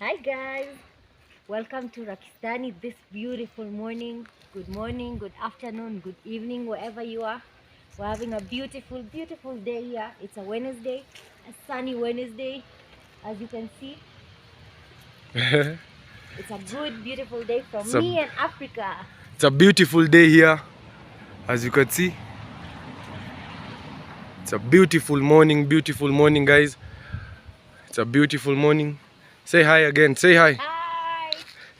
Hi guys, welcome to Rakistani this beautiful morning. Good morning, good afternoon, good evening, wherever you are. We're having a beautiful day here. It's a Wednesday, a sunny Wednesday. As you can see, it's a good beautiful day from me and Africa. It's a beautiful day here, as you can see. It's a beautiful morning, guys. It's a beautiful morning. Say hi again. Say hi. Hi.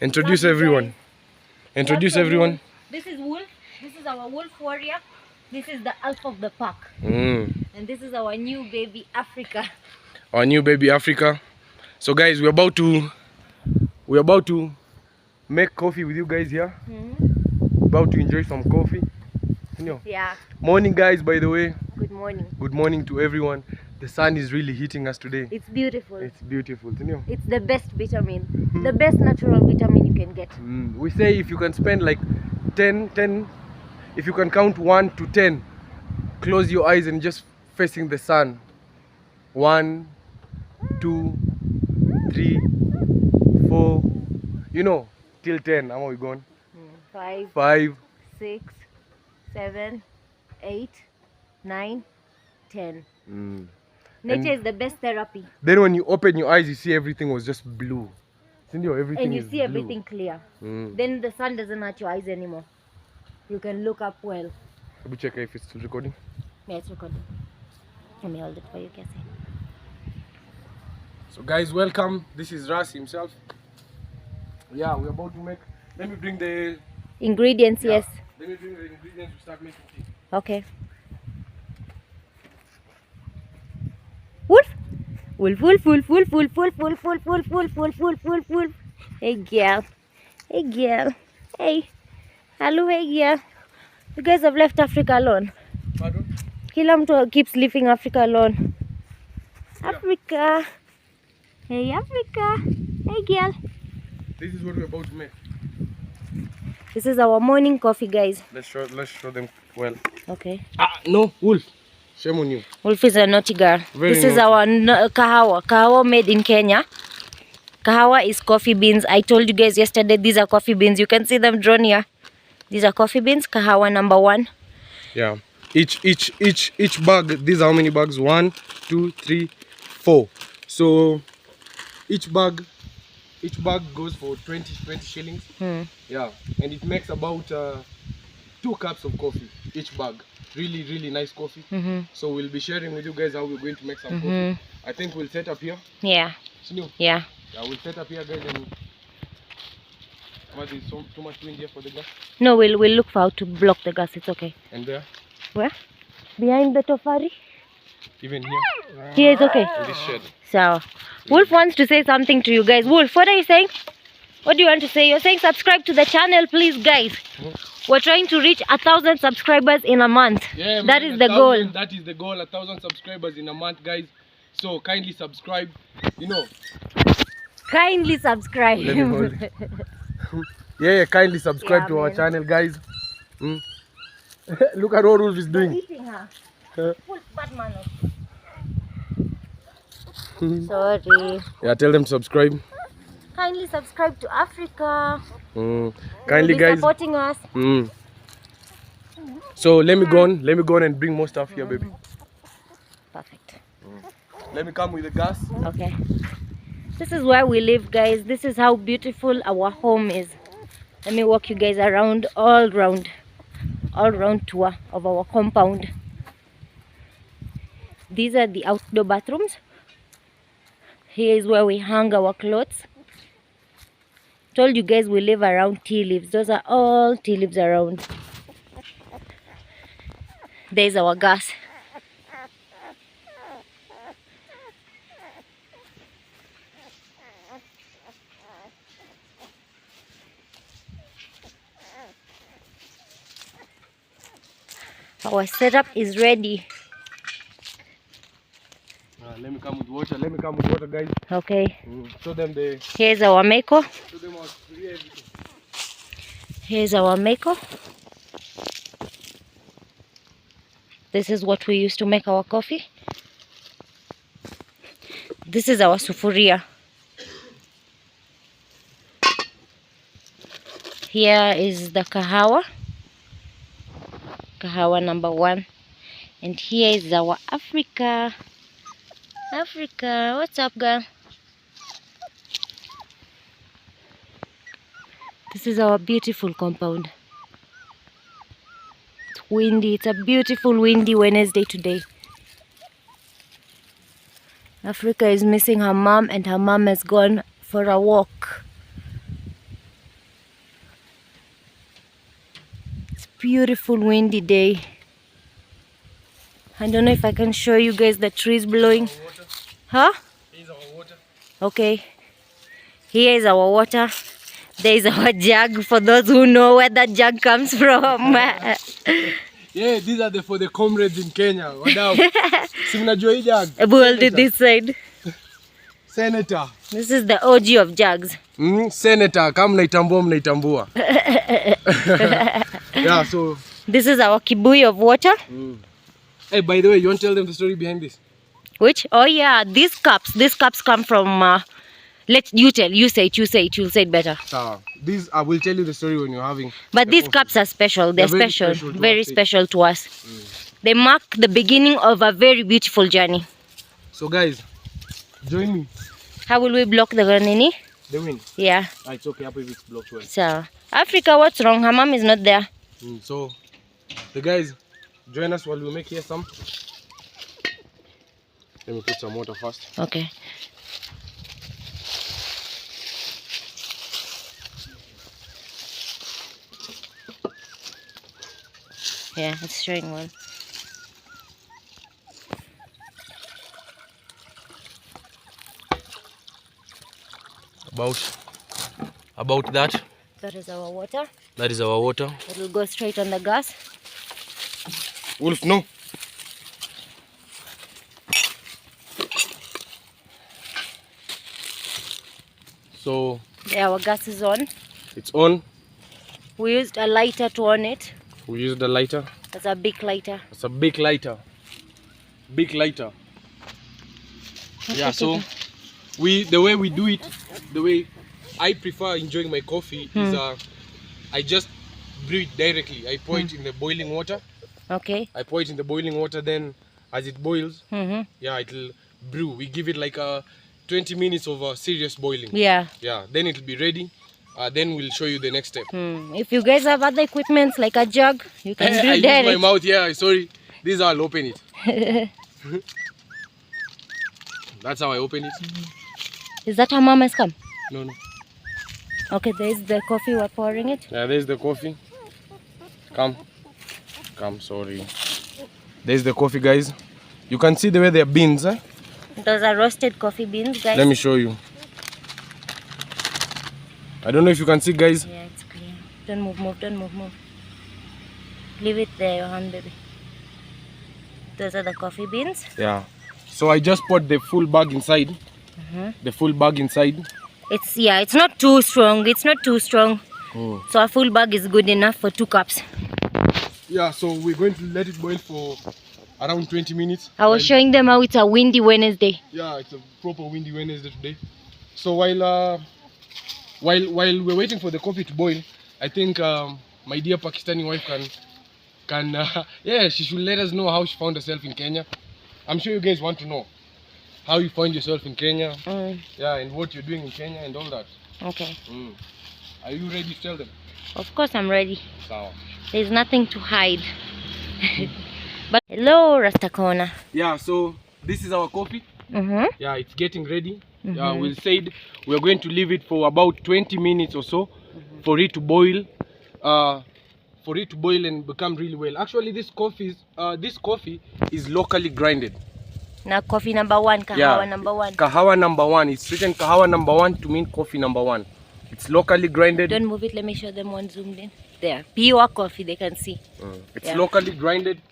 Introduce everyone. Introduce everyone. This is Wolf. This is our wolf warrior. This is the alpha of the pack. And this is our new baby Africa. Our new baby Africa. So guys, we're about to make coffee with you guys here. About to enjoy some coffee. You know. Yeah. Morning guys, by the way. Good morning. Good morning to everyone. The sun is really hitting us today. It's beautiful. It's beautiful, you know. It's the best vitamin. The best natural vitamin you can get. We say if you can spend like 10, if you can count 1 to 10, close your eyes and just facing the sun. 1, 2, 3, 4, you know, till 10. How are we going? 5, 6, 7, 8, 9, 10. Nature is the best therapy. Then when you open your eyes, you see everything was just blue. Everything and you is see blue. everything clear. Then the sun doesn't hurt your eyes anymore. You can look up well. Let me check if it's still recording. Yeah, it's recording. Let me hold it for you, Cassie. So guys, welcome. This is Ras himself. Yeah, we're about to make. Let me bring the ingredients. Yes. Let me bring the ingredients to start making tea. Okay. Wolf. Wolf, wolf, wolf, wolf, wolf, wolf, wolf, wolf, wolf, wolf, wolf, wolf, wolf, wolf. Hey girl. Hey girl. Hey. Hello, hey girl. You guys have left Africa alone. Pardon? Kila mtu keeps leaving Africa alone. Yeah. Africa. Hey Africa. Hey girl. This is what we're about to make. This is our morning coffee, guys. Let's show them well. Okay. No, Wolf. Shame on you. Wolf is a naughty girl. This is our kahawa. Kahawa made in Kenya. Kahawa is coffee beans. I told you guys yesterday, these are coffee beans. You can see them drawn here. These are coffee beans. Kahawa number 1. Yeah. Each bag. These are how many bags? 1, 2, 3, 4. So each bag goes for 20 shillings. Yeah, and it makes about 2 cups of coffee each bag. Really nice coffee. So we'll be sharing with you guys how we're going to make some coffee. I think we'll set up here. Yeah. Yeah. We'll set up here, guys. And what is too much wind here for the gas? No, we'll look for how to block the gas. It's okay. And there? Where? Behind the tofari? Even here? Here is okay. In this shed. So, Wolf wants to say something to you guys. Wolf, what are you saying? What do you want to say? You're saying subscribe to the channel, please, guys. We're trying to reach 1,000 subscribers in a month. Yeah, that is the goal. That is the goal, 1,000 subscribers in a month, guys. So kindly subscribe, you know. Kindly subscribe. Let me hold it. Yeah, kindly subscribe to our channel, guys. Look at what Wolf is doing. Eating her. Wolf, bad manners. Sorry. Yeah, tell them to subscribe. Kindly subscribe to Africa. Kindly, guys, supporting us. So let me go on and bring more stuff here, baby. Perfect. Let me come with the gas. Okay. This is where we live, guys. This is how beautiful our home is. Let me walk you guys around, all round tour of our compound. These are the outdoor bathrooms. Here is where we hang our clothes. Told you guys we live around tea leaves. Those are all tea leaves around. There's our gas. Our setup is ready. Let me come with water. Guys. Okay. Show them the. Here's our meko. Show them everything. Here's our meko. This is what we use to make our coffee. This is our sufuria. Here is the kahawa number 1, and here is our Africa. What's up, girl? This is our beautiful compound. It's windy. It's a beautiful windy Wednesday today. Africa is missing her mom, and her mom has gone for a walk. It's a beautiful windy day. I don't know if I can show you guys the trees blowing. Huh? Here's our water. Okay. Here is our water. There is our jug, for those who know where that jug comes from. Yeah, these are for the comrades in Kenya. Wadau. Si mnajua hii jug? We'll do this side. Senator. This is the OG of jugs. Senator, kama mnaitambua. Yeah, so this is our kibuyu of water. Hey, by the way, you want to tell them the story behind this? Which? Oh yeah, these cups come from you say it, you'll say it better. These I will tell you the story when you're having. But these cups are special. They're special, very special to us. They mark the beginning of a very beautiful journey. So guys, join me. How will we block the nini? The wind. Yeah. It's okay, happy if it's blocked well. So Africa, what's wrong? Her mom is not there. So the guys, join us while we make here some. Let me put some water first. Okay. Yeah, it's showing one. About that. That is our water. That is our water. It will go straight on the gas. Wolf, no. So yeah, our gas is on. It's on. We used a lighter to on it. We used a lighter. That's a big lighter. It's a big lighter. Big lighter. Yeah, so the way we do it, the way I prefer enjoying my coffee is I just brew it directly. I pour it in the boiling water. Okay. I pour it in the boiling water, then as it boils, yeah, it'll brew. We give it like 20 minutes of serious boiling. Yeah. Yeah, then it'll be ready. Then we'll show you the next step. If you guys have other equipments like a jug, you can do I direct. use my mouth, yeah, sorry. This is how I'll open it. That's how I open it. Is that how mom has come? No, no. Okay, there's the coffee, we're pouring it. Yeah, there's the coffee. Come, sorry. There's the coffee, guys. You can see the way they're beans, eh? Those are roasted coffee beans, guys. Let me show you. I don't know if you can see, guys. Yeah, it's clear. Don't move. Leave it there, your hand, baby. Those are the coffee beans. Yeah. So I just put the full bag inside. The full bag inside. It's not too strong. So a full bag is good enough for 2 cups. Yeah, so we're going to let it boil for around 20 minutes. I was showing them how it's a windy Wednesday. Yeah, it's a proper windy Wednesday today. So while we're waiting for the coffee to boil, I think my dear Pakistani wife can yeah, she should let us know how she found herself in Kenya. I'm sure you guys want to know how you find yourself in Kenya. Yeah, and what you're doing in Kenya and all that. Okay. Are you ready to tell them? Of course I'm ready. So. There's nothing to hide. But hello, Rastakona. Yeah, so this is our coffee. Yeah, it's getting ready. We said we're going to leave it for about 20 minutes or so for it to boil. And become really well. Actually, this coffee is locally grinded. Now coffee number 1, kahawa number 1. Kahawa number 1. It's written kahawa number 1 to mean coffee number 1. It's locally grinded. Don't move it. Let me show them one zoomed in. There, pure coffee. They can see. It's locally grinded,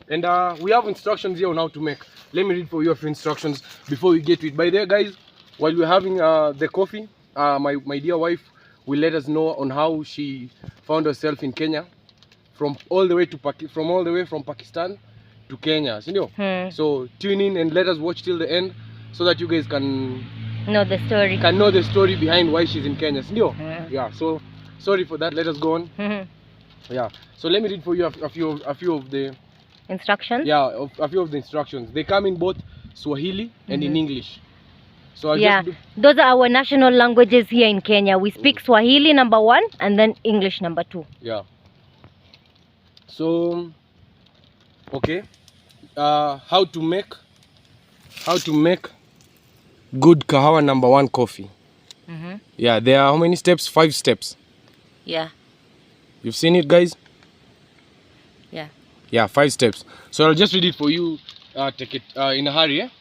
and we have instructions here on how to make. Let me read for you a few instructions before we get to it. By the way, guys, while we're having the coffee, my dear wife will let us know on how she found herself in Kenya, from all the way from Pakistan to Kenya. So tune in and let us watch till the end, so that you guys can know the story. Behind why she's in Kenya. Yeah. So sorry for that. Let us go on. Yeah. So let me read for you a few of the instructions. Yeah, a few of the instructions. They come in both Swahili and in English. So I'll Yeah, just those are our national languages here in Kenya. We speak Swahili number 1 and then English number 2. Yeah. So okay. How to make good kahawa number 1 coffee. Yeah, there are how many steps? 5 steps. Yeah. You've seen it, guys? Yeah. Yeah, 5 steps. So I'll just read it for you. Take it in a hurry.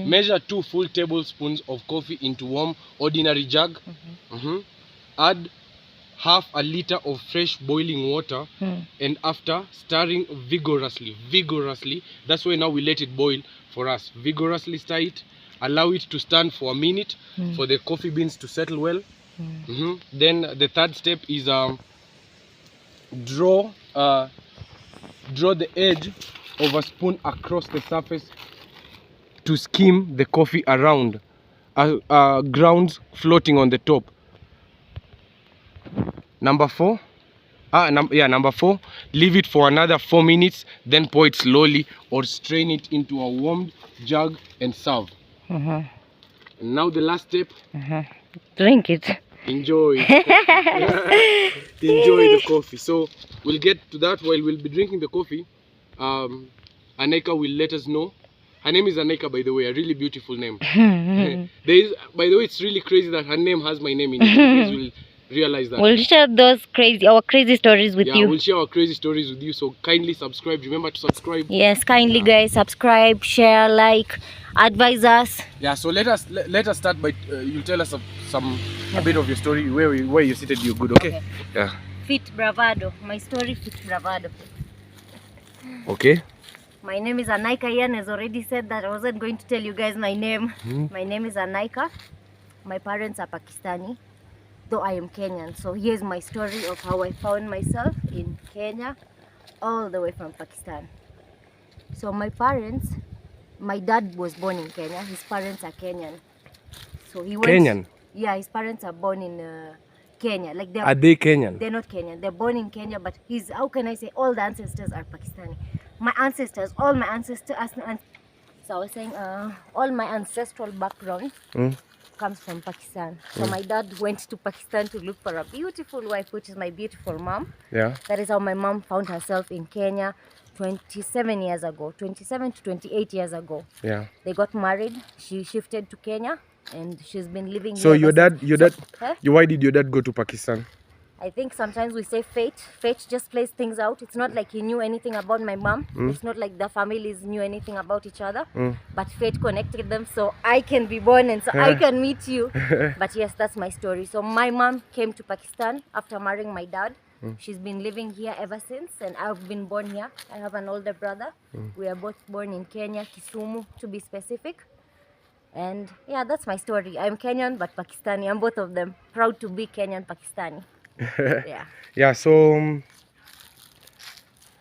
Measure 2 full tablespoons of coffee into warm ordinary jug. Add half a liter of fresh boiling water, and after stirring vigorously, that's why now we let it boil for us. Vigorously stir it, allow it to stand for a minute for the coffee beans to settle well. Then the third step is draw the edge of a spoon across the surface to skim the coffee around, grounds floating on the top. Number 4, number 4, leave it for another 4 minutes, then pour it slowly or strain it into a warmed jug and serve. And now the last step, drink it. Enjoy enjoy the coffee. So we'll get to that while we'll be drinking the coffee. Anika will let us know. Her name is Anika, by the way, a really beautiful name. By the way, it's really crazy that her name has my name in it. You guys will realize that. We'll share our crazy stories with you. We'll share our crazy stories with you. So kindly subscribe. Remember to subscribe. Yes, kindly guys, subscribe, share, like, advise us. Yeah. So let us start by you tell us a bit of your story. Where you seated, you're good. Okay. Yeah. Fit bravado. My story, fit bravado. Okay. My name is Anika. Ian has already said that I wasn't going to tell you guys my name. My name is Anika. My parents are Pakistani, though I am Kenyan. So here's my story of how I found myself in Kenya, all the way from Pakistan. So my dad was born in Kenya. His parents are Kenyan. So he went. Kenyan? Yeah, his parents are born in Kenya. Like are they Kenyan? They're not Kenyan. They're born in Kenya, but how can I say, all the ancestors are Pakistani. All my ancestors. So I was saying, all my ancestral background comes from Pakistan. So my dad went to Pakistan to look for a beautiful wife, which is my beautiful mom. Yeah. That is how my mom found herself in Kenya 27 years ago, 27 to 28 years ago. Yeah. They got married. She shifted to Kenya, and she's been living here. So why did your dad go to Pakistan? I think sometimes we say fate. Fate just plays things out. It's not like he knew anything about my mom. It's not like the families knew anything about each other. But fate connected them so I can be born and so I can meet you. But yes, that's my story. So my mom came to Pakistan after marrying my dad. She's been living here ever since, and I've been born here. I have an older brother. We are both born in Kenya, Kisumu to be specific. And yeah, that's my story. I'm Kenyan but Pakistani. I'm both of them. Proud to be Kenyan Pakistani. Yeah. Yeah. So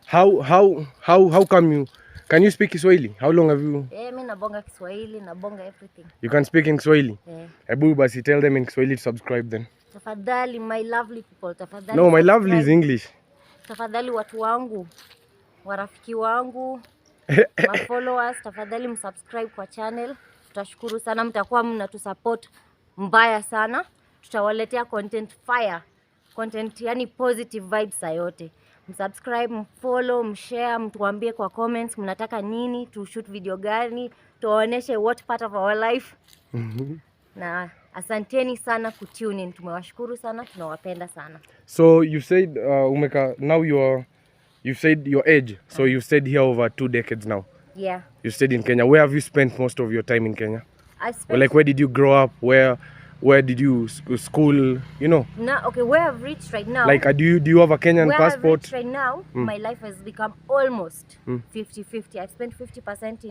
how come can you speak Kiswahili? How long have you? Mimi nabonga Kiswahili, nabonga everything. You can speak in Kiswahili? Ebu basi tell them in Kiswahili to subscribe then. Tafadhali my lovely people, tafadhali. No, my lovely is English. Tafadhali watu wangu, warafiki wangu, my followers, tafadhali msubscribe kwa channel. Tutashukuru sana, mtakuwa mnatusupport mbaya sana. Tutawaletea content fire. Content yani positive vibes yote. Msubscribe, mfollow, mshare, mtuambie kwa comments mnataka nini, to shoot video gani, tuoneshe what part of our life. Na asanteni sana kutune in. Tumewashukuru sana, tunawapenda sana. So you said Umeka, now you said your age. So you stayed here over 2 decades now. Yeah. You stayed in Kenya. Where have you spent most of your time in Kenya? Where did you grow up? Where did you school, you know? Now, okay, where I've reached right now. Like, do you have a Kenyan passport? Where I've reached right now, my life has become almost 50-50. I've spent 50%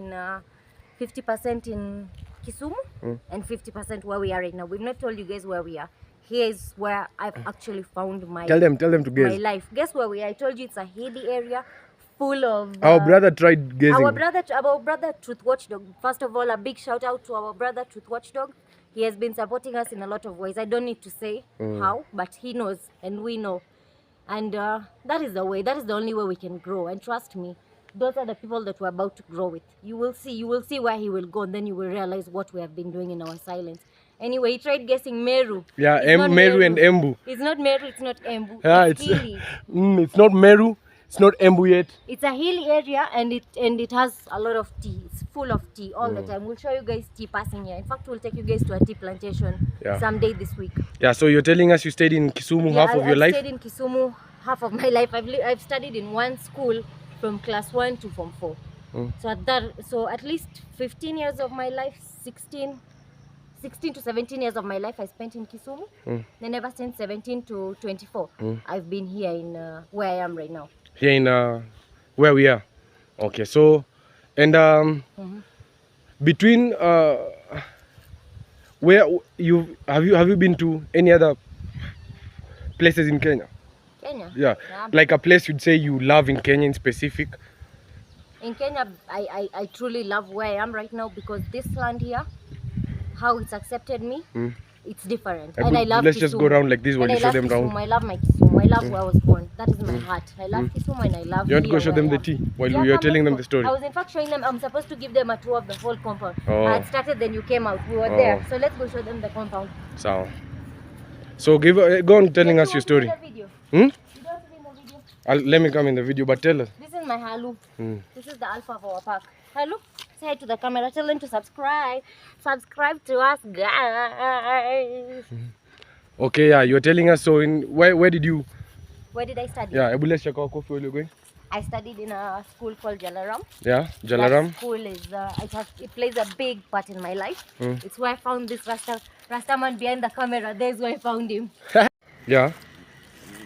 in Kisumu and 50% where we are right now. We've not told you guys where we are. Here is where I've actually found my Tell them to guess. My life. Guess where we are? I told you it's a hilly area full of our brother tried guessing. Our brother Truth Watchdog. First of all, a big shout out to our brother Truth Watchdog. He has been supporting us in a lot of ways. I don't need to say how, but he knows and we know. And that is the way, that is the only way we can grow. And trust me, those are the people that we're about to grow with. You will see where he will go, and then you will realize what we have been doing in our silence. Anyway, he tried guessing Meru. Yeah, It's not Meru and Embu. It's not Meru, it's not Embu. Yeah, it's hilly. It's not Meru, it's not Embu yet. It's a hilly area, and it has a lot of tea. It's full of tea all the time. We'll show you guys tea passing here. In fact, we'll take you guys to a tea plantation someday this week. Yeah, so you're telling us you stayed in Kisumu half of your life? I've stayed in Kisumu half of my life. I've studied in one school from class 1 to form 4. So at least 15 years of my life, 16 to 17 years of my life I spent in Kisumu. Then ever since 17 to 24, I've been here in where I am right now. Here in where we are. Okay, so and between where have you been to any other places in Kenya? Kenya? Yeah. Like a place you'd say you love in Kenya in specific? In Kenya, I truly love where I am right now, because this land here, how it's accepted me, it's different. And I love Let's Kisumu. just go around like this while you show them around. I love my Kisumu. I love where I was born. That is my heart. I love Kisumu, and I love. You want to go show them the tea while you're telling them the story? I was in fact showing them. I'm supposed to give them a tour of the whole compound. I had started, then you came out. We were there. So let's go show them the compound. So go on telling us your story. You don't see the video. Let me come in the video, but tell us. This is my halu. This is the alpha of our park. Halu, say hi to the camera. Tell them to subscribe. Subscribe to us, guys. Okay, yeah, you're telling us. So where did I study? Yeah, let's check our coffee while you're going. I studied in a school called Jalaram. Yeah, Jalaram. That school is it plays a big part in my life. It's where I found this Rasta man behind the camera. There's where I found him. Yeah.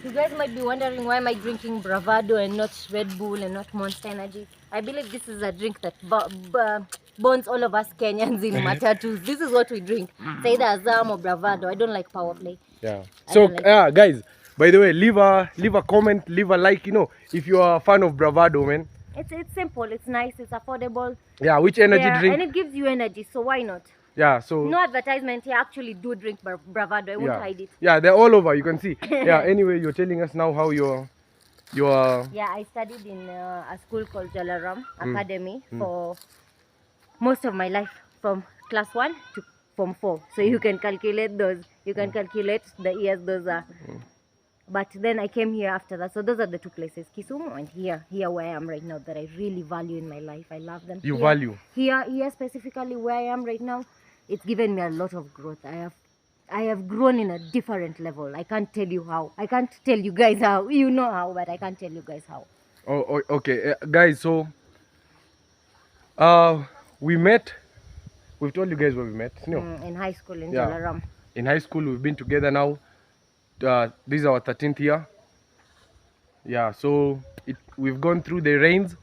You guys might be wondering, why am I drinking Bravado and not Red Bull and not Monster Energy? I believe this is a drink that bonds all of us Kenyans in matatus. This is what we drink. It's either Azam or Bravado. I don't like Power Play. Yeah. So guys, by the way, leave a comment, leave a like. You know, if you are a fan of Bravado, man. It's simple. It's nice. It's affordable. Yeah. Which energy drink? And it gives you energy. So why not? Yeah, so no advertisement here. Actually do drink Bravado. I won't hide it. Yeah, they're all over, you can see. Yeah, anyway, you're telling us now how you're yeah, I studied in a school called Jalaram Academy for most of my life, from class 1 to form 4. So you can calculate those. You can calculate the years those are. But then I came here after that. So those are the two places, Kisumu and here where I am right now, that I really value in my life. I love them. You value? Here specifically where I am right now, it's given me a lot of growth. I have grown in a different level. I can't tell you how. I can't tell you guys how. You know how, but I can't tell you guys how. Oh, okay. Guys, so we met. We've told you guys where we met. No? In high school in Jalaram. In high school, we've been together now. This is our 13th year. Yeah, so we've gone through the rains,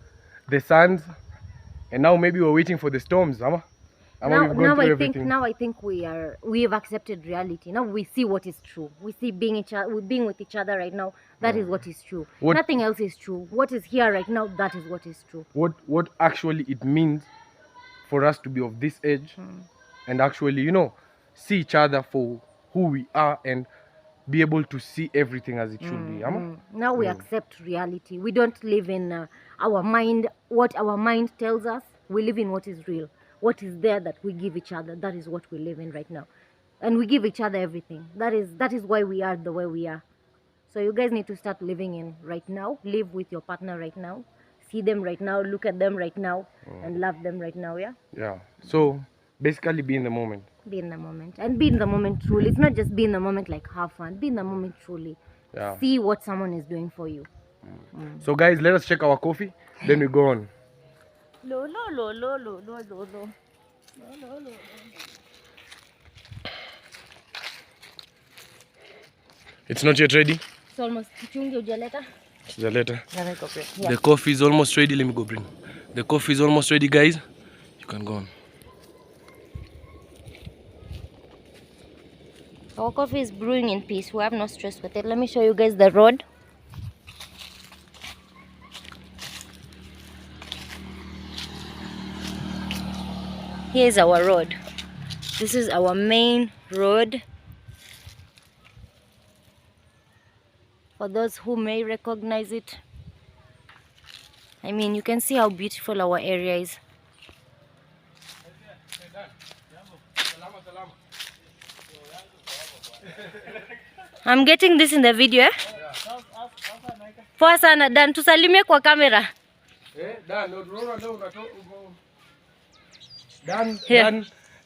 the suns, and now maybe we're waiting for the storms. Now I think we have accepted reality. Now we see what is true. We see being with each other right now. That is what is true. Nothing else is true. What is here right now, that is what is true. What actually it means for us to be of this age and actually, you know, see each other for who we are and be able to see everything as it should be. Now we accept reality. We don't live in our mind, what our mind tells us. We live in what is real. What is there that we give each other. That is what we live in right now. And we give each other everything. That is why we are the way we are. So you guys need to start living in right now. Live with your partner right now. See them right now. Look at them right now. And love them right now, yeah? Yeah. So basically be in the moment. Be in the moment. And be in the moment truly. It's not just be in the moment like have fun. Be in the moment truly. Yeah. See what someone is doing for you. So guys, let us check our coffee. Then we go on. Lo. It's not yet ready? It's almost later. Yeah. The coffee is almost ready. Let me go bring. The coffee is almost ready, guys. You can go on. Our coffee is brewing in peace. We have no stress with it. Let me show you guys the road. Here's our road. This is our main road. For those who may recognize it. I mean, you can see how beautiful our area is. I'm getting this in the video. Poa sana Dan, tusalimie kwa kamera.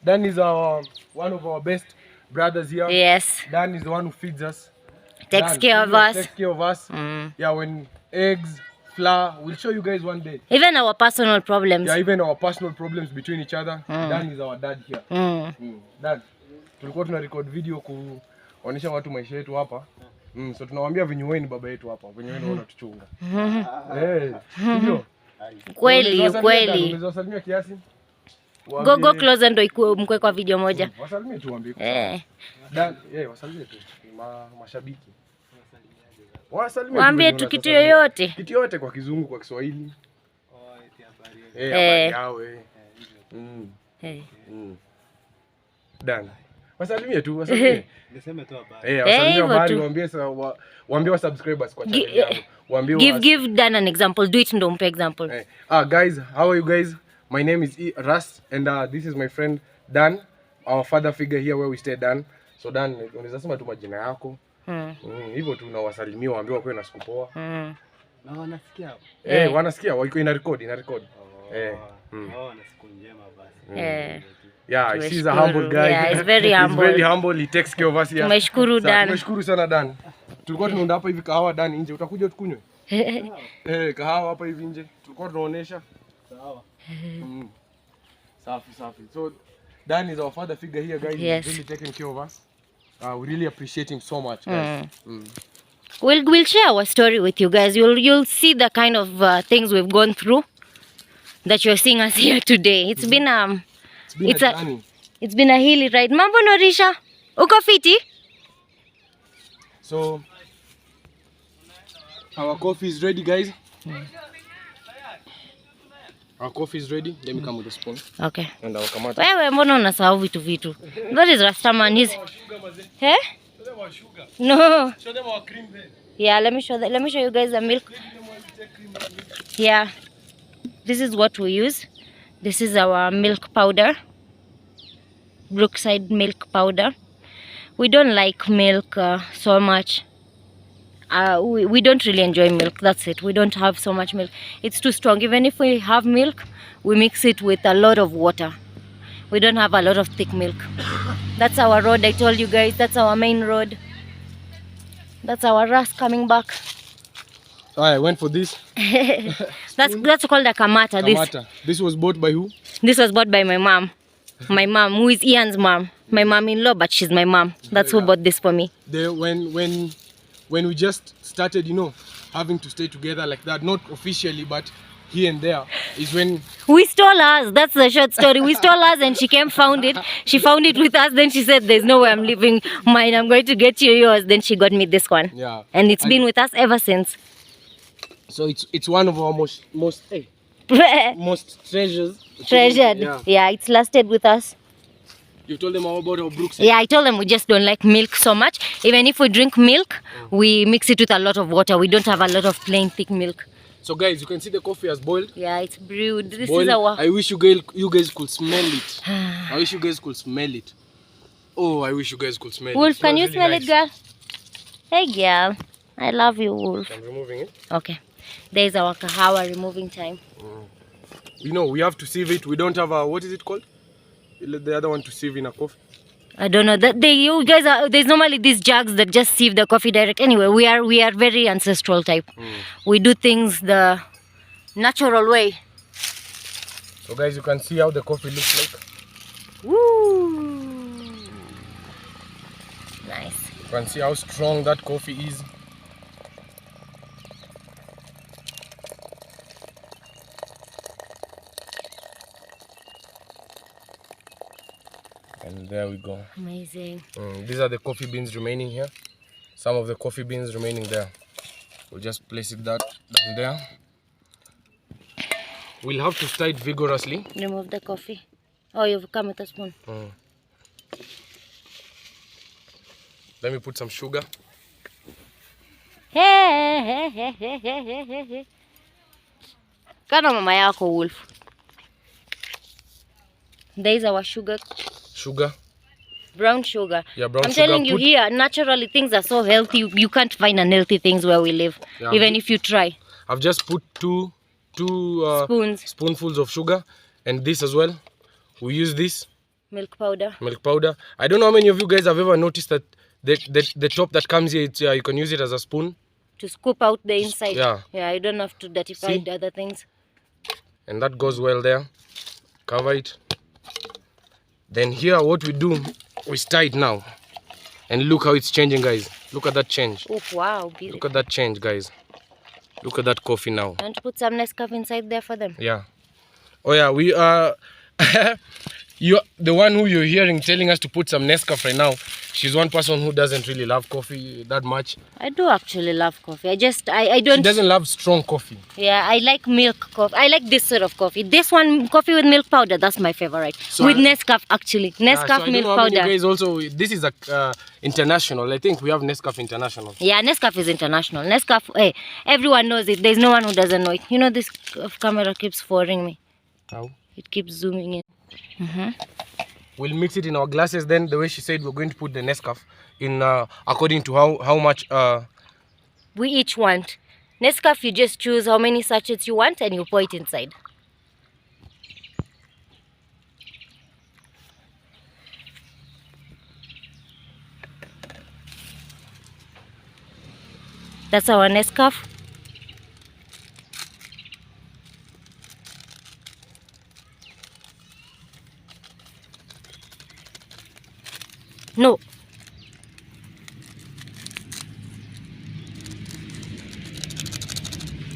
Dan is one of our best brothers here. Yes. Dan is the one who feeds us. Takes care of us. Takes care of us. Yeah, when eggs, flour, we'll show you guys one day. Even our personal problems. Yeah, even our personal problems between each other. Dan is our dad here. Dad, tulikuwa tuna record video kuonyesha watu maisha yetu hapa. So tunawaambia venye wewe ni baba yetu hapa, venye wewe unatuchunga. Ndio. Kweli. Unaweza salimia kiasi? Go closer ndo mkwe kwa video moja. Wasalimie tu waambie. Dan, wasalimie tu mashabiki. Wasalimie. Waambie tu kitu yoyote. Kitu yoyote kwa Kizungu, kwa Kiswahili. Habari yao. Dan. Wasalimie tu, wasalimie. Niseme tu habari. Wasalimie habari, waambie wa subscribers kwa channel yangu. Waambie give Dan an example. Do it ndo mpe example. Guys, how are you guys? My name is Ras and this is my friend Dan, our father figure here where we stay, Dan. So Dan, unaweza sema tu majina yako. Hivyo tu unawasalimia, waambie wako na siku poa. Na wanasikia hapo. Wanasikia, wako ina record. Na siku njema basi. Yeah, she's a humble guy. Yeah, he's very humble. He's very humble. He takes care of us here. Tumeshukuru Dan. Tumeshukuru sana Dan. Tulikuwa tunaenda hapa hivi kahawa Dan nje. Utakuja tukunywe? Kahawa hapa hivi nje. Tulikuwa tunaonesha. Sawa. Safi. So Dan is our father figure here, guys. Yes. He's really taking care of us. We really appreciate him so much, guys. We'll share our story with you guys. You'll see the kind of things we've gone through that you're seeing us here today. It's been a hilly ride. Mambo Norisha, uko fiti? So our coffee is ready, guys. Our coffee is ready. Let me come with a spoon. Okay. And our kamata. Wewe mbona unasahau vitu? That is Rastaman. No. Show them our cream there. Yeah, let me show you guys the milk. Yeah. This is what we use. This is our milk powder. Brookside milk powder. We don't like milk so much. We don't really enjoy milk. That's it. We don't have so much milk. It's too strong. Even if we have milk, we mix it with a lot of water. We don't have a lot of thick milk. That's our road. I told you guys, that's our main road. That's our Ras coming back. I went for this. That's called a kamata. This was bought by who? This was bought by my mom. My mom, who is Ian's mom. My mom-in-law, but she's my mom. That's who bought this for me. When we just started, having to stay together like that, not officially, but here and there, is when we stole hers. That's the short story. We stole hers and she found it. She found it with us. Then she said, there's no way I'm leaving mine. I'm going to get you yours. Then she got me this one. Yeah. And it's been with us ever since. So it's one of our most treasured. Yeah, it's lasted with us. You told them about our Brookside? Yeah, I told them we just don't like milk so much. Even if we drink milk, we mix it with a lot of water. We don't have a lot of plain thick milk. So guys, you can see the coffee has boiled. Yeah, it's brewed. This boiled. Is our... I wish you guys could smell it. I wish you guys could smell it. Oh, I wish you guys could smell Wolf, it. can you smell it, girl? Hey, girl. I love you, Wolf. I'm removing it. Okay. There's our kahawa removing time. We have to sieve it. We don't have a, what is it called? The other one to sieve in a coffee. I don't know. There's normally these jugs that just sieve the coffee direct. Anyway, we are very ancestral type. We do things the natural way. So guys, you can see how the coffee looks like. Woo! Nice. You can see how strong that coffee is. And there we go. Amazing. These are the coffee beans remaining here. Some of the coffee beans remaining there. We'll just place it down there. We'll have to stir it vigorously. Remove the coffee. Oh, you've come with a spoon. Let me put some sugar. Kana mama yako Wolf. There is our sugar. Sugar. Brown sugar. Yeah, brown I'm sugar. telling you here, naturally things are so healthy. You can't find unhealthy things where we live, Yeah, even if you try. I've just put two spoonfuls of sugar, and this as well. We use this Milk powder. milk powder. I don't know how many of you guys have ever noticed that the top that comes here, it's, you can use it as a spoon To scoop out the inside. Yeah. Yeah, you don't have to dirtify the other things. And that goes well there. Cover it. Then here what we do, we stir it now. And look how it's changing, guys. Look at that change. Oh, wow, beautiful. Look at that change, guys. Look at that coffee now. And put some Nescafe inside there for them. Yeah. Oh yeah, we are the one who you're hearing telling us to put some Nescafe right now. She's one person who doesn't really love coffee that much. I do actually love coffee. I don't. She doesn't love strong coffee. Yeah, I like milk coffee. I like this sort of coffee. This one, coffee with milk powder, that's my favorite. So with Nescafe, actually. Nescafe milk powder. Guys also, this is a international. I think we have Nescafe International. Yeah, Nescafe is international. Nescafe, hey, everyone knows it. There's no one who doesn't know it. You know, this camera keeps following me. How? It keeps zooming in. We'll mix it in our glasses. Then the way she said, we're going to put the Nescafe in according to how much we each want. Nescafe, you just choose how many sachets you want and you pour it inside. That's our Nescafe. No.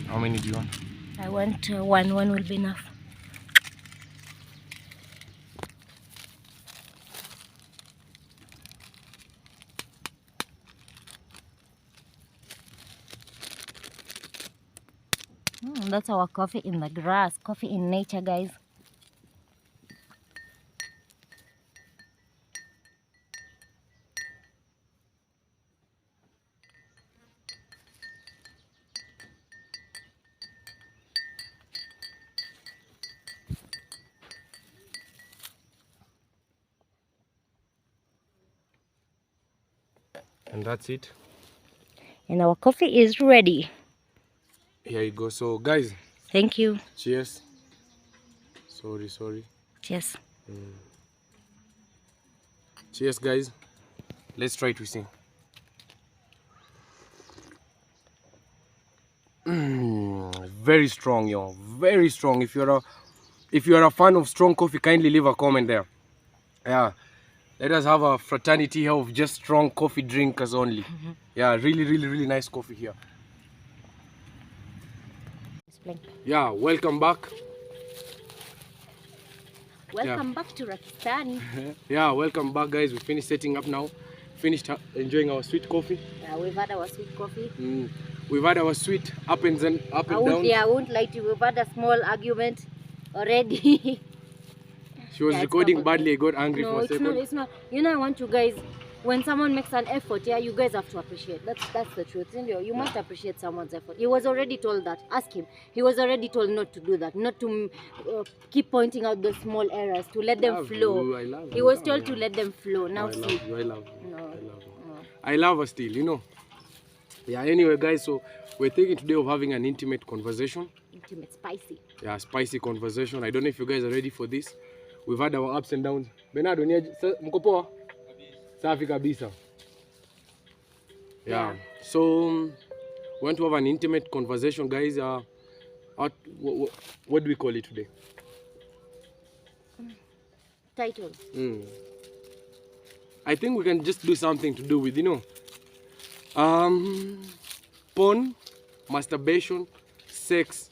How many do you want? I want one. One will be enough. That's our coffee in the grass. Coffee in nature, guys. And that's it. And our coffee is ready. Here you go. So guys, thank you. Cheers. Sorry. Cheers. Cheers, guys. Let's try to see. Very strong, yo. Very strong. If you're a fan of strong coffee, kindly leave a comment there. Yeah. Let us have a fraternity here of just strong coffee drinkers only. Yeah, really nice coffee here. Yeah, welcome back. Welcome back to Rakistani. Yeah, welcome back, guys. We finished setting up now. Finished enjoying our sweet coffee. Yeah, we've had our sweet coffee. We've had our sweet up and down. Yeah, I won't lie to you. We've had a small argument already. She was recording badly. I got angry for a second. No, it's not. You know, I want you guys, when someone makes an effort, yeah, you guys have to appreciate. That's the truth. You must appreciate someone's effort. He was already told that. Ask him. He was already told not to do that. Not to keep pointing out those small errors. To let them flow. He was told to let them flow. Now see. I love you. I love her still, you know. Yeah, anyway, guys, so we're thinking today of having an intimate conversation. Intimate, spicy. Yeah, spicy conversation. I don't know if you guys are ready for this. We've had our ups and downs. Bernardo, mko poa? Safi kabisa. Yeah. So we want to have an intimate conversation, guys. What do we call it today? Title. I think we can just do something to do with, porn, masturbation, sex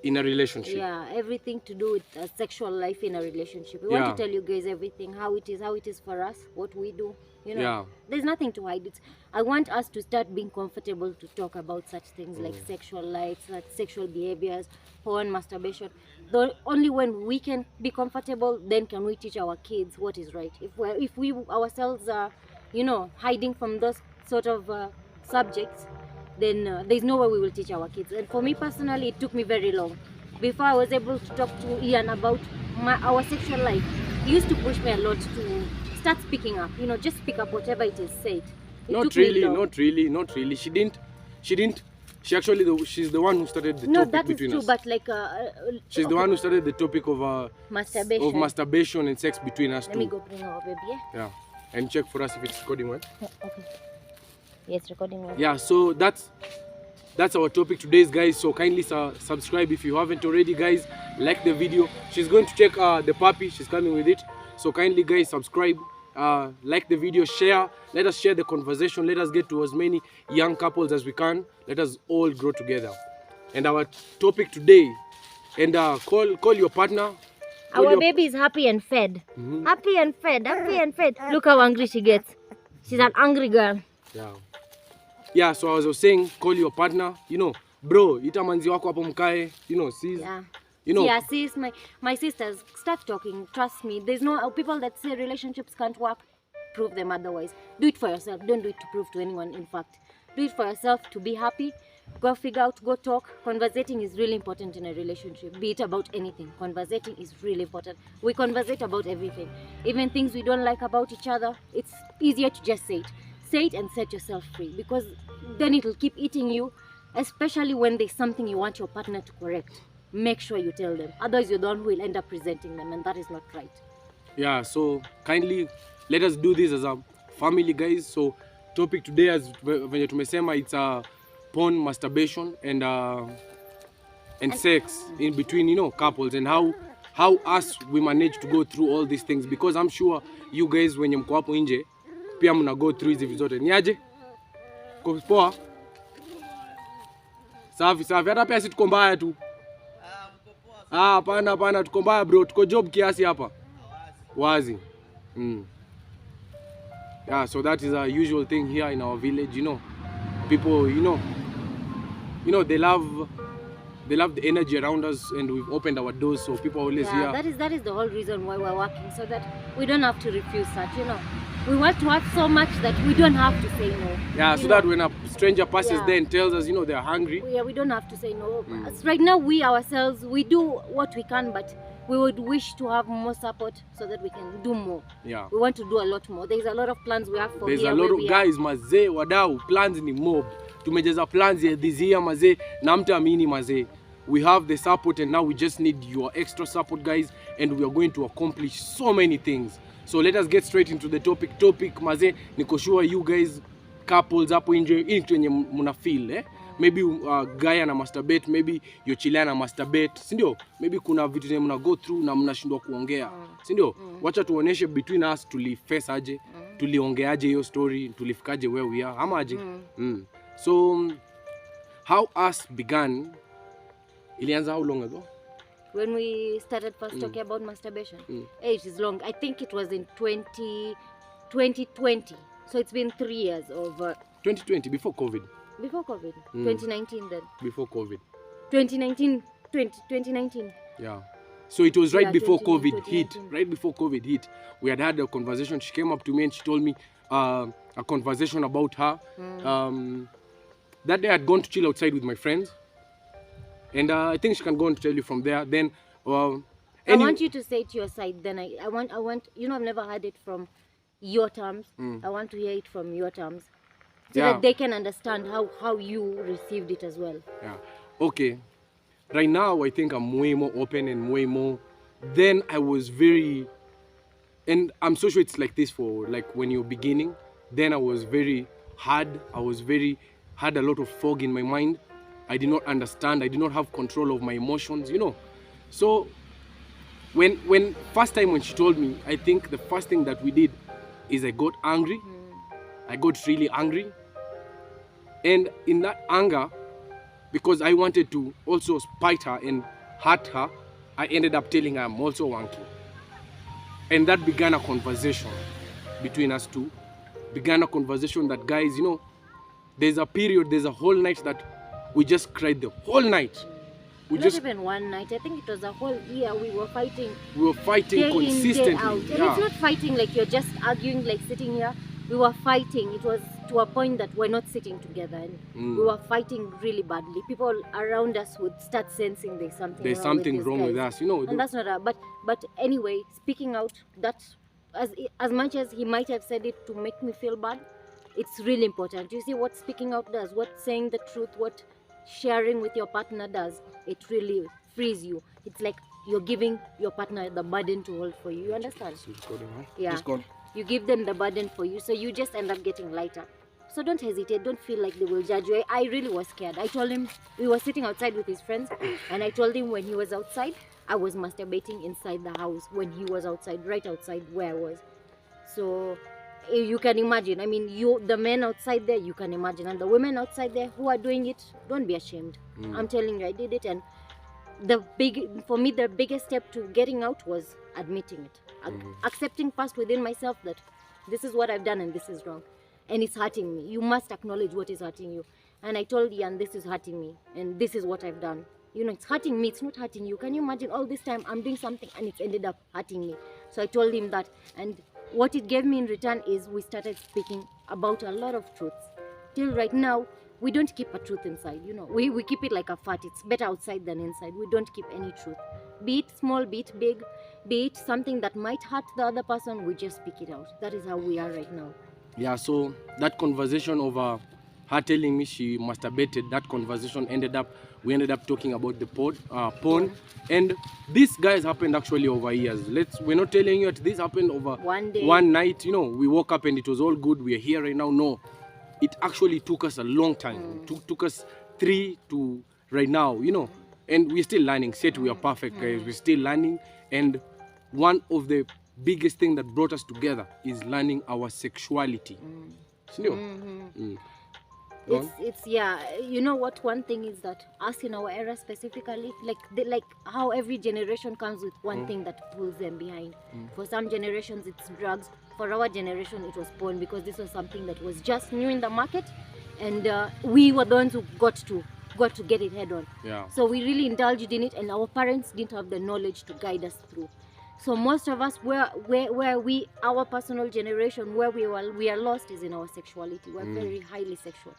in a relationship. Yeah, everything to do with sexual life in a relationship. We want to tell you guys everything, how it is for us, what we do. There's nothing to hide. I want us to start being comfortable to talk about such things like sexual life, such sexual behaviors, porn, masturbation. only when we can be comfortable, then can we teach our kids what is right. If we ourselves are, you know, hiding from those sort of subjects, then there's no way we will teach our kids. And for me personally, it took me very long before I was able to talk to Ian about our sexual life. He used to push me a lot to start speaking up, you know, just speak up whatever it is said. Not really. She didn't. She actually, she's the one who started the No, topic that is between true, us. but like She's okay, the one who started the topic of masturbation. and sex between us Let me two. go bring our baby. Yeah, and check for us if it's recording well. Okay. Yes, recording well. Yeah, so that's our topic today, guys. So kindly subscribe if you haven't already, guys. Like the video. She's going to check the puppy. She's coming with it. So kindly, guys, subscribe. Like the video, share. Let us share the conversation. Let us get to as many young couples as we can. Let us all grow together. And our topic today, and call your partner. Our baby is happy and fed. Happy and fed. Look how angry she gets. She's an angry girl. Yeah, so as I was saying, call your partner. You know, bro, ita manzi wako hapo mkae. You know, sis. Yeah. You know. Yeah, sis, my sisters, start talking. Trust me. There's no people that say relationships can't work. Prove them otherwise. Do it for yourself. Don't do it to prove to anyone. In fact, do it for yourself to be happy. Go figure out. Go talk. Conversating is really important in a relationship. Be it about anything. Conversating is really important. We conversate about everything, even things we don't like about each other. It's easier to just say it. Say it and set yourself free, because then it'll keep eating you, especially when there's something you want your partner to correct. Make sure you tell them, otherwise you're the one who will end up resenting them, and that is not right. Yeah, so kindly let us do this as a family, guys. So topic today, as venye tumesema, it's porn, masturbation, and sex in between, you know, couples, and how us we manage to go through all these things, because I'm sure you guys when mko hapo nje pia mna go through hizi vitu zote. Niaje? Kwa poa? Safi, hata pia si tuko mbaya tu. Hapana, tuko mbaya bro, tuko job kiasi hapa. Wazi. Yeah, so that is a usual thing here in our village, you know. People, you know, they love the energy around us, and we've opened our doors, so people always here. That is the whole reason why we're working, so that we don't have to refuse such, you know. We want to work so much that we don't have to say no. Yeah, so that when a stranger passes there and tells us, you know, they're hungry. Yeah, we don't have to say no. Right now, we ourselves, we do what we can, but we would wish to have more support so that we can do more. Yeah. We want to do a lot more. There's a lot of plans we have for There's here. There's a lot of guys, mazee, wadau, plans ni mob. Tumejeza plans this year, mazee, na mtaamini mazee. We have the support, and now we just need your extra support, guys, and we are going to accomplish so many things. So let us get straight into the topic mazee. Niko sure you guys couples hapo nje into yenye muna feel maybe guy ana masturbate, maybe your chile ana masturbate, si ndio? Maybe kuna vitu zenye mna go through na mnashindwa kuongea, si ndio? Wacha tuoneshe between us tuliface aje, tuliongeaje hiyo story, tulifikaje where we are, ama aje. So how us began, ilianza how long ago? When we started first talking about masturbation, it is long. I think it was in 2020. So it's been 3 years of 2020, before COVID. 2019 then. Before COVID. 2019. Yeah. So it was right before COVID 2019. hit. Right before COVID hit. We had a conversation. She came up to me and she told me a conversation about her. That day I had gone to chill outside with my friends. And I think she can go on to tell you from there. Then, I want you to say it to your side. Then I want. You know, I've never heard it from your terms. I want to hear it from your terms, so that they can understand how you received it as well. Yeah. Okay. Right now, I think I'm way more open and way more. Then I was very, and I'm so sure it's like this for like when you're beginning. Then I was very hard. Had a lot of fog in my mind. I did not understand. I did not have control of my emotions, you know. So when first time when she told me, I think the first thing that we did is I got angry. I got really angry. And in that anger, because I wanted to also spite her and hurt her, I ended up telling her I'm also wanky. And that began a conversation between us two. Began a conversation that, guys, you know, there's a whole night that we just cried the whole night. We Not just even one night. I think it was a whole year we were fighting. we were fighting Day consistently. in, day out. And Yeah. it's not fighting like you're just arguing, like sitting here. We were fighting. It was to a point that we're not sitting together, and we were fighting really badly. People around us would start sensing there's something wrong with guys. us, you know. And that's not a, but anyway, speaking out, that as much as he might have said it to make me feel bad, it's really important. You see what speaking out does, what saying the truth, what sharing with your partner does. It really frees you. It's like you're giving your partner the burden to hold for you. You understand? It's recording, huh? Yeah. Just gone. You give them the burden for you, so you just end up getting lighter. So don't hesitate. Don't feel like they will judge you. I really was scared. I told him, we were sitting outside with his friends, and I told him when he was outside, I was masturbating inside the house when he was outside, right outside where I was. So you can imagine. I mean, the men outside there, you can imagine, and the women outside there who are doing it, don't be ashamed. I'm telling you, I did it, and for me, the biggest step to getting out was admitting it, accepting first within myself that this is what I've done and this is wrong, and it's hurting me. You must acknowledge what is hurting you. And I told Ian, this is hurting me, and this is what I've done. You know, it's hurting me, it's not hurting you. Can you imagine all this time I'm doing something and it's ended up hurting me? So I told him that, and what it gave me in return is we started speaking about a lot of truths. Till right now, we don't keep a truth inside, you know. We keep it like a fart. It's better outside than inside. We don't keep any truth. Be it small, be it big, be it something that might hurt the other person, we just speak it out. That is how we are right now. Yeah, so that conversation over her telling me she masturbated, that conversation we ended up talking about the porn. And this guys happened actually over years. We're not telling you that this happened over One day. one night, you know, we woke up and it was all good, we're here right now. No, it actually took us a long time. It took us 3 to right now, you know, and we're still learning. Said we are perfect, guys. We're still learning, and one of the biggest thing that brought us together is learning our sexuality. It's yeah, you know what, one thing is that us in our era specifically, like how every generation comes with one thing that pulls them behind. For some generations it's drugs. For our generation it was porn, because this was something that was just new in the market, and we were the ones who got to get it head on. Yeah. So we really indulged in it, and our parents didn't have the knowledge to guide us through. So most of us, our personal generation, where we are lost is in our sexuality. We're very highly sexual.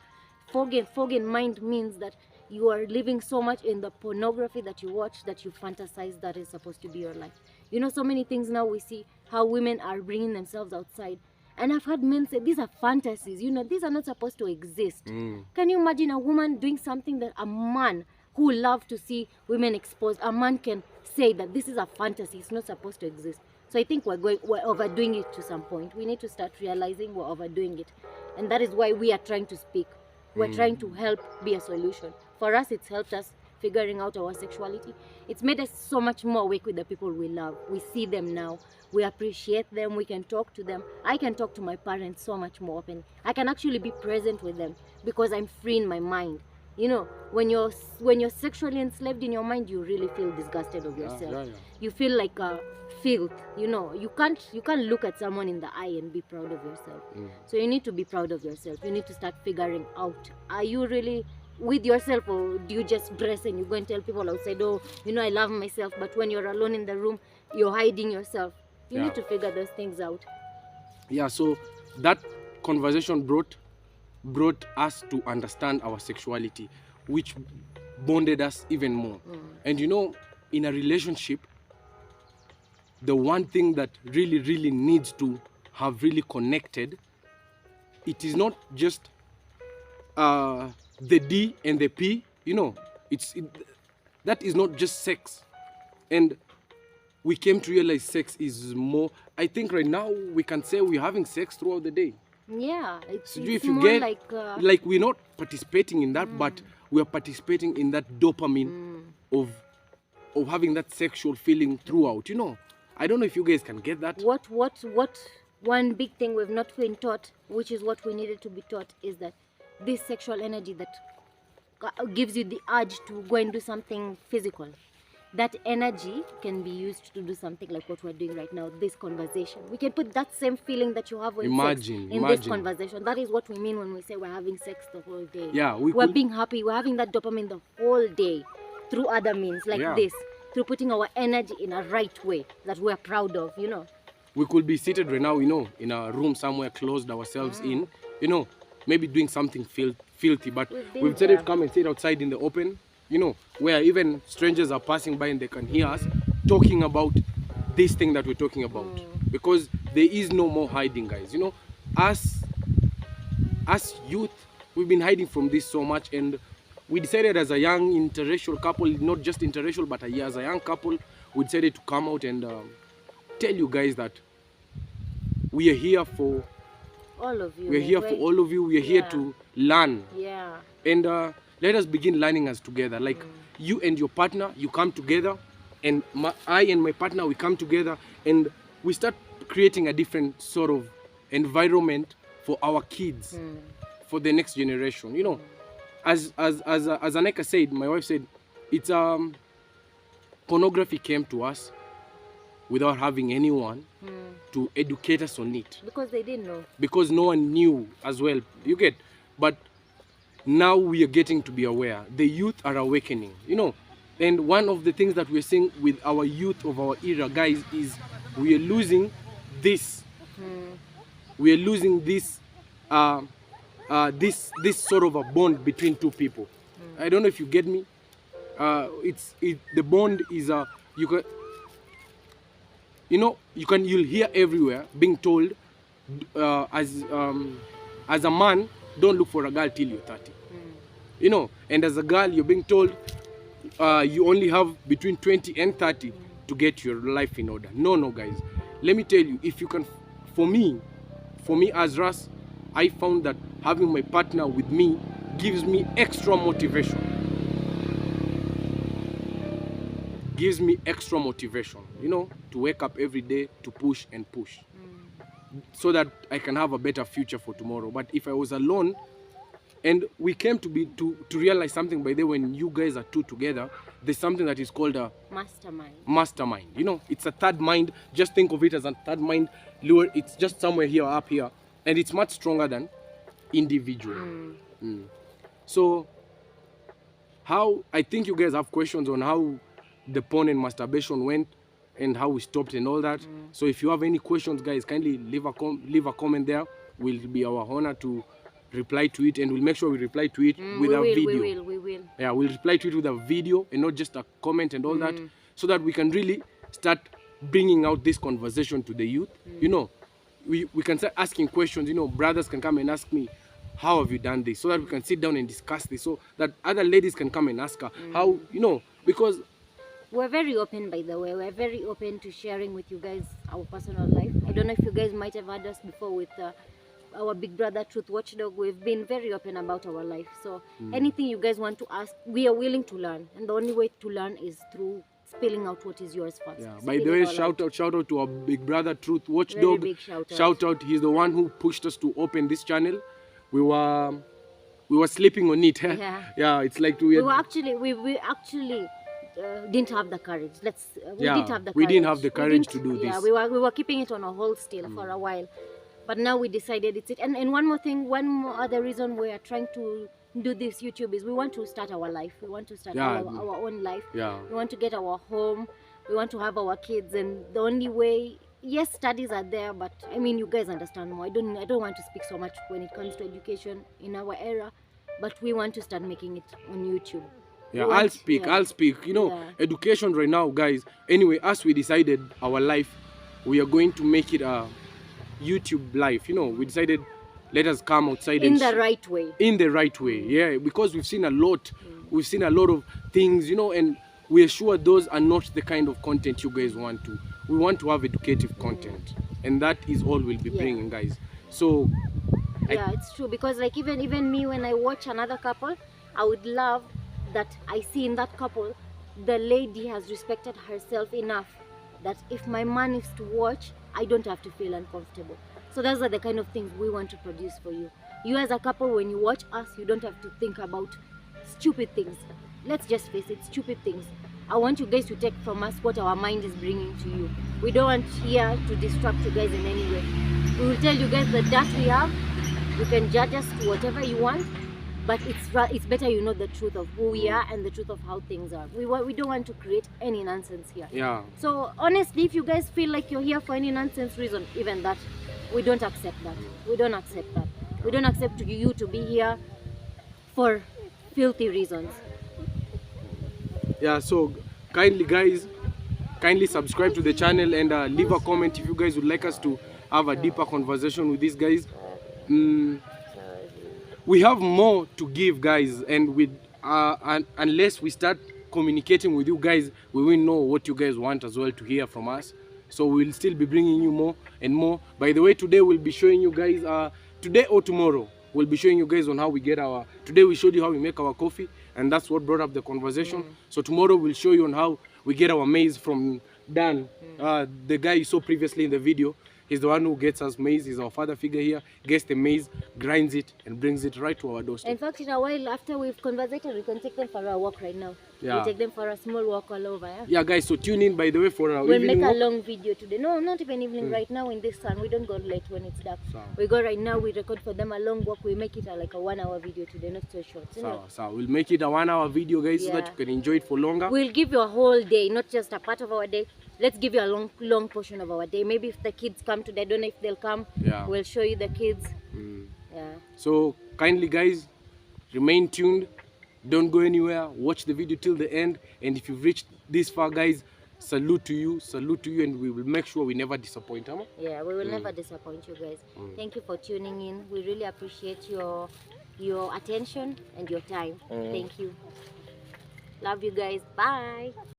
Fog in mind means that you are living so much in the pornography that you watch, that you fantasize that is supposed to be your life. You know, so many things now we see how women are bringing themselves outside. And I've heard men say, these are fantasies, you know, these are not supposed to exist. Can you imagine a woman doing something that a man who love to see women exposed, a man can say that this is a fantasy, it's not supposed to exist? So I think we're overdoing it to some point. We need to start realizing we're overdoing it. And that is why we are trying to speak. We're trying to help be a solution. For us, it's helped us figuring out our sexuality. It's made us so much more awake with the people we love. We see them now. We appreciate them. We can talk to them. I can talk to my parents so much more open. I can actually be present with them because I'm free in my mind. You know, when you're sexually enslaved in your mind, you really feel disgusted of yourself. You feel like filth. You know, you can't look at someone in the eye and be proud of yourself. So you need to be proud of yourself. You need to start figuring out, are you really with yourself, or do you just dress and you go and tell people outside, oh, you know, I love myself, but when you're alone in the room, you're hiding yourself. You need to figure those things out. Yeah, so that conversation brought us to understand our sexuality, which bonded us even more. And you know, in a relationship, the one thing that really needs to have really connected, it is not just the D and the P, you know, that is not just sex. And we came to realize sex is more. I think right now we can say we're having sex throughout the day. Yeah, it's If you more get like we're not participating in that, but we are participating in that dopamine of having that sexual feeling throughout. You know, I don't know if you guys can get that. What one big thing we've not been taught, which is what we needed to be taught, is that this sexual energy that gives you the urge to go and do something physical, that energy can be used to do something like what we're doing right now, this conversation. We can put that same feeling that you have with sex in this conversation. That is what we mean when we say we're having sex the whole day. Yeah, we're being happy, we're having that dopamine the whole day. through other means like Yeah. this, through putting our energy in a right way that we're proud of, you know. We could be seated right now, in a room somewhere, closed ourselves in, maybe doing something filthy, but We've been we've decided there. to come and sit outside in the open, where even strangers are passing by and they can hear us talking about this thing that we're talking about. Because there is no more hiding, guys. As youth, we've been hiding from this so much, and we decided as a young interracial couple, not just interracial, but as a young couple, we decided to come out and tell you guys that we are here for All of you. we are here for all of you. We are here to learn, Yeah. and let us begin learning us together. Like you and your partner, you come together, and I and my partner, we come together, and we start creating a different sort of environment for our kids, for the next generation. As Anika said, my wife said, it's pornography came to us without having anyone to educate us on it. Because they didn't know. Because no one knew as well. You get? But now we are getting to be aware. The youth are awakening. And one of the things that we're seeing with our youth of our era, guys, is we are losing this. We are losing this this sort of a bond between two people. I don't know if you get me. The bond is you'll hear everywhere being told as a man, don't look for a girl till you're 30. And as a girl, you're being told you only have between 20 and 30 to get your life in order. No, guys. Let me tell you, if you can, for me as Ras, I found that having my partner with me gives me extra motivation. Gives me extra motivation, to wake up every day to push and push, so that I can have a better future for tomorrow. But if I was alone, and we came to realize something by the way, when you guys are two together, there's something that is called a mastermind. It's a third mind. Just think of it as a third mind. It's just somewhere here or up here, and it's much stronger than individual. So how, I think you guys have questions on how the porn and masturbation went and how we stopped and all that. So if you have any questions, guys, kindly leave a comment there. Will be our honor to reply to it, and we'll make sure we reply to it with a video. We will. Yeah, we'll reply to it with a video and not just a comment and all that, so that we can really start bringing out this conversation to the youth. We can start asking questions. Brothers can come and ask me, how have you done this? So that we can sit down and discuss this, so that other ladies can come and ask her how, because we're very open, by the way. We're very open to sharing with you guys our personal life. I don't know if you guys might have heard us before with our big brother Truth Watchdog. We've been very open about our life. So anything you guys want to ask, we are willing to learn. And the only way to learn is through spilling out what is yours first. Yeah. By the way, shout out to our big brother Truth Watchdog. Very big shout out. He's the one who pushed us to open this channel. We were sleeping on it. Yeah. It's like we actually didn't have the courage. We didn't have the courage to do this. Yeah, we were keeping it on a hold still for a while, but now we decided it's it. And one more other reason we are trying to do this YouTube is we want to start our life. We want to start our own life. Yeah. We want to get our home. We want to have our kids, and the only way. Yes, studies are there, but I mean, you guys understand more. I don't want to speak so much when it comes to education in our era, but we want to start making it on YouTube. Yeah, I'll speak. Education right now, guys. Anyway, as we decided our life, we are going to make it a YouTube life. We decided, let us come outside in the right way. In the right way, yeah. Because we've seen a lot. We've seen a lot of things, and we are sure those are not the kind of content you guys want to. We want to have educative content, and that is all we'll be bringing, guys. So it's true, because like even me, when I watch another couple, I would love that I see in that couple, the lady has respected herself enough that if my man is to watch, I don't have to feel uncomfortable. So those are the kind of things we want to produce for you. You as a couple, when you watch us, you don't have to think about stupid things. Let's just face it, stupid things. I want you guys to take from us what our mind is bringing to you. We don't want here to distract you guys in any way. We will tell you guys the dirt we have. You can judge us to whatever you want, but it's better you know the truth of who we are and the truth of how things are. We don't want to create any nonsense here. Yeah. So honestly, if you guys feel like you're here for any nonsense reason, even that, we don't accept that. We don't accept that. We don't accept you to be here for filthy reasons. Yeah, so kindly guys, kindly subscribe to the channel and leave a comment if you guys would like us to have a deeper conversation with these guys. We have more to give, guys, and with unless we start communicating with you guys, we will know what you guys want as well to hear from us. So we'll still be bringing you more and more. By the way, today we'll be showing you guys today or tomorrow we'll be showing you guys on how we get our, today we showed you how we make our coffee, and that's what brought up the conversation. So tomorrow we'll show you on how we get our maize from Dan, the guy you saw previously in the video. He's the one who gets us maize. He's our father figure here. Gets the maize, grinds it, and brings it right to our doorstep. In fact, in a while after we've conversated, we can take them for a walk right now. Yeah. We take them for a small walk all over. Yeah, guys. So tune in, by the way, for our we'll evening make a walk. long video today. No, not even evening. Right now in this sun, we don't go late when it's dark. So we go right now. We record for them a long walk. We make it like a 1 hour video today, not so short. So we'll make it a 1 hour video, guys, so that you can enjoy it for longer. We'll give you a whole day, not just a part of our day. Let's give you a long portion of our day. Maybe if the kids come today, I don't know if they'll come. Yeah. We'll show you the kids. Yeah. So kindly, guys, remain tuned. Don't go anywhere. Watch the video till the end. And if you've reached this far, guys, salute to you, and we will make sure we never disappoint, huh? Yeah, we will never disappoint you guys. Thank you for tuning in. We really appreciate your attention and your time. Thank you. Love you guys. Bye.